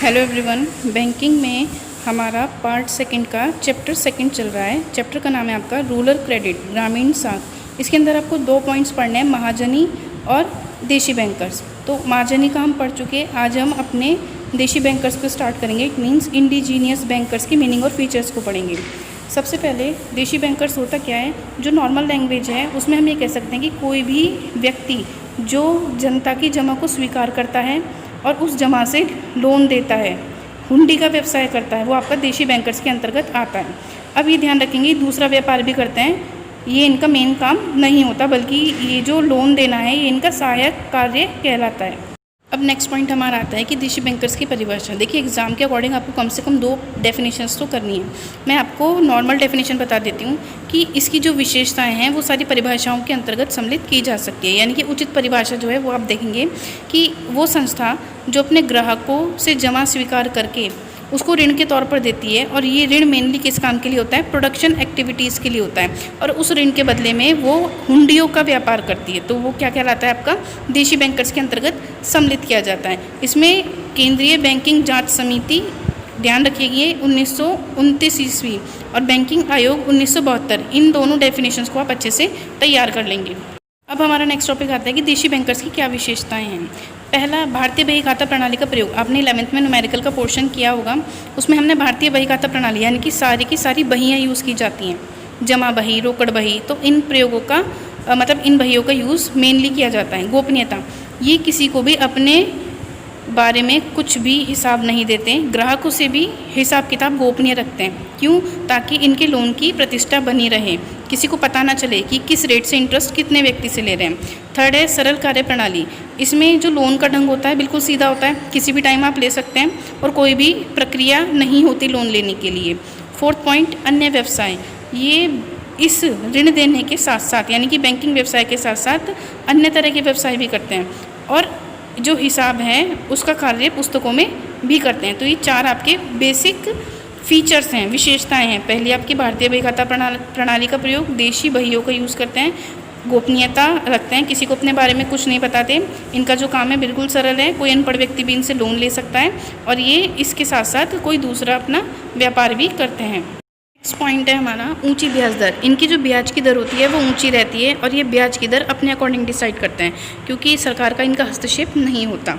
Hello everyone, banking में हमारा part second का चैप्टर सेकंड चल रहा है। चैप्टर का नाम है आपका रूरल क्रेडिट, ग्रामीण साख। इसके अंदर आपको 2 पॉइंट्स पढ़ने हैं, महाजनी और देशी बैंकर्स। तो महाजनी का हम पढ़ चुके हैं, आज हम अपने देशी बैंकर्स को स्टार्ट करेंगे। इट मीन्स इंडिजीनियस बैंकर्स की मीनिंग और फीचर्स को पढ़ेंगे। सबसे पहले देशी बैंकर्स होता क्या है, जो नॉर्मल लैंग्वेज है उसमें हम ये कह सकते हैं कि कोई भी व्यक्ति जो जनता की जमा को स्वीकार करता है और उस जमा से लोन देता है, हुंडी का व्यवसाय करता है, वो आपका देशी बैंकर्स के अंतर्गत आता है। अब ये ध्यान रखेंगे, दूसरा व्यापार भी करते हैं, ये इनका मेन काम नहीं होता, बल्कि ये जो लोन देना है ये इनका सहायक कार्य कहलाता है। अब नेक्स्ट पॉइंट हमारा आता है कि देशी बैंकर्स की परिभाषा। देखिए, एग्जाम के अकॉर्डिंग आपको कम से कम 2 डेफिनेशंस तो करनी है। मैं आपको नॉर्मल डेफिनेशन बता देती हूँ कि इसकी जो विशेषताएं हैं वो सारी परिभाषाओं के अंतर्गत सम्मिलित की जा सकती है। यानी कि उचित परिभाषा जो है वो आप देखेंगे कि वो संस्था जो अपने ग्राहकों से जमा स्वीकार करके उसको ऋण के तौर पर देती है, और ये ऋण मेनली किस काम के लिए होता है, प्रोडक्शन एक्टिविटीज़ के लिए होता है, और उस ऋण के बदले में वो हुंडियों का व्यापार करती है। तो वो क्या कहलाता है, आपका देशी बैंकर्स के अंतर्गत सम्मिलित किया जाता है। इसमें केंद्रीय बैंकिंग जांच समिति, ध्यान रखिए, 1929 ईस्वी और बैंकिंग आयोग 1972, इन दोनों डेफिनेशंस को आप अच्छे से तैयार कर लेंगे। अब हमारा नेक्स्ट टॉपिक आता है कि देशी बैंकर्स की क्या विशेषताएं हैं। पहला, भारतीय बही खाता प्रणाली का प्रयोग। आपने 11th में न्यूमेरिकल का पोर्शन किया होगा, उसमें हमने भारतीय बही खाता प्रणाली यानी कि सारी की सारी बहियाँ यूज़ की जाती हैं, जमा बही, रोकड़ बही। तो इन प्रयोगों का मतलब इन बहियों का यूज़ मेनली किया जाता है। गोपनीयता, ये किसी को भी अपने बारे में कुछ भी हिसाब नहीं देते, ग्राहकों से भी हिसाब किताब गोपनीय रखते हैं। क्यों? ताकि इनके लोन की प्रतिष्ठा बनी रहे, किसी को पता ना चले कि किस रेट से इंटरेस्ट कितने व्यक्ति से ले रहे हैं। थर्ड है सरल कार्य प्रणाली। इसमें जो लोन का ढंग होता है बिल्कुल सीधा होता है, किसी भी टाइम आप ले सकते हैं और कोई भी प्रक्रिया नहीं होती लोन लेने के लिए। फोर्थ पॉइंट, अन्य व्यवसाय। ये इस ऋण देने के साथ साथ यानी कि बैंकिंग व्यवसाय के साथ साथ अन्य तरह के व्यवसाय भी करते हैं, और जो हिसाब है उसका कार्य पुस्तकों में भी करते हैं। तो ये 4 आपके बेसिक फीचर्स हैं, विशेषताएं हैं। पहली आपकी भारतीय बही खाता प्रणाली का प्रयोग, देशी बहियों का यूज़ करते हैं, गोपनीयता रखते हैं, किसी को अपने बारे में कुछ नहीं बताते, इनका जो काम है बिल्कुल सरल है, कोई अनपढ़ व्यक्ति भी इनसे लोन ले सकता है, और ये इसके साथ साथ कोई दूसरा अपना व्यापार भी करते हैं। नेक्स्ट पॉइंट है हमारा ऊंची ब्याज दर। इनकी जो ब्याज की दर होती है वो ऊंची रहती है, और ये ब्याज की दर अपने अकॉर्डिंग डिसाइड करते हैं, क्योंकि सरकार का इनका हस्तक्षेप नहीं होता।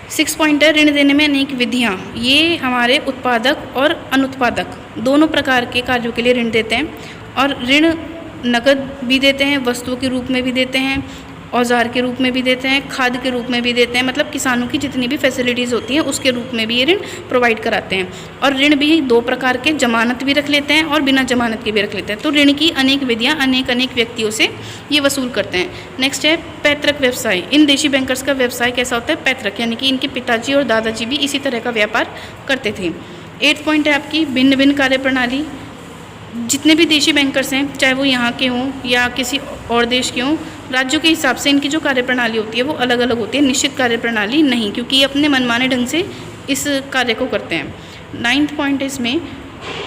6 पॉइंट है ऋण देने में अनेक विधियाँ। ये हमारे उत्पादक और अनुत्पादक दोनों प्रकार के कार्यों के लिए ऋण देते हैं, और ऋण नकद भी देते हैं, वस्तुओं के रूप में भी देते हैं, औजार के रूप में भी देते हैं, खाद के रूप में भी देते हैं। मतलब किसानों की जितनी भी फैसिलिटीज़ होती हैं उसके रूप में भी ये ऋण प्रोवाइड कराते हैं। और ऋण भी 2 प्रकार के, जमानत भी रख लेते हैं और बिना जमानत के भी रख लेते हैं। तो ऋण की अनेक विधियाँ अनेक व्यक्तियों से ये वसूल करते हैं। नेक्स्ट है पैतृक व्यवसाय। इन देशी बैंकर्स का व्यवसाय कैसा होता है, पैतृक, यानी कि इनके पिताजी और दादाजी भी इसी तरह का व्यापार करते थे। 8 पॉइंट है आपकी भिन्न भिन्न कार्य प्रणाली। जितने भी देशी बैंकर्स हैं, चाहे वो यहाँ के हों या किसी और देश के हों, राज्यों के हिसाब से इनकी जो कार्यप्रणाली होती है वो अलग अलग होती है, निश्चित कार्यप्रणाली नहीं, क्योंकि ये अपने मनमाने ढंग से इस कार्य को करते हैं। 9th पॉइंट है इसमें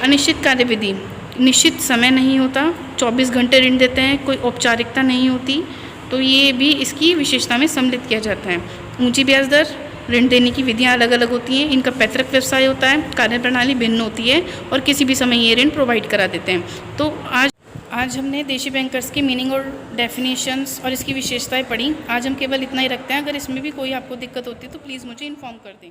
अनिश्चित कार्यविधि। निश्चित समय नहीं होता, 24 घंटे ऋण देते हैं, कोई औपचारिकता नहीं होती, तो ये भी इसकी विशेषता में सम्मिलित किया जाता है। ऊंची ब्याज दर, ऋण देने की विधियाँ अलग अलग होती हैं, इनका पैतृक व्यवसाय होता है, कार्यप्रणाली भिन्न होती है, और किसी भी समय ये ऋण प्रोवाइड करा देते हैं। तो आज हमने देशी बैंकर्स की मीनिंग और डेफिनेशंस और इसकी विशेषताएं पढ़ी। आज हम केवल इतना ही रखते हैं। अगर इसमें भी कोई आपको दिक्कत होती है तो प्लीज़ मुझे इन्फॉर्म कर दें।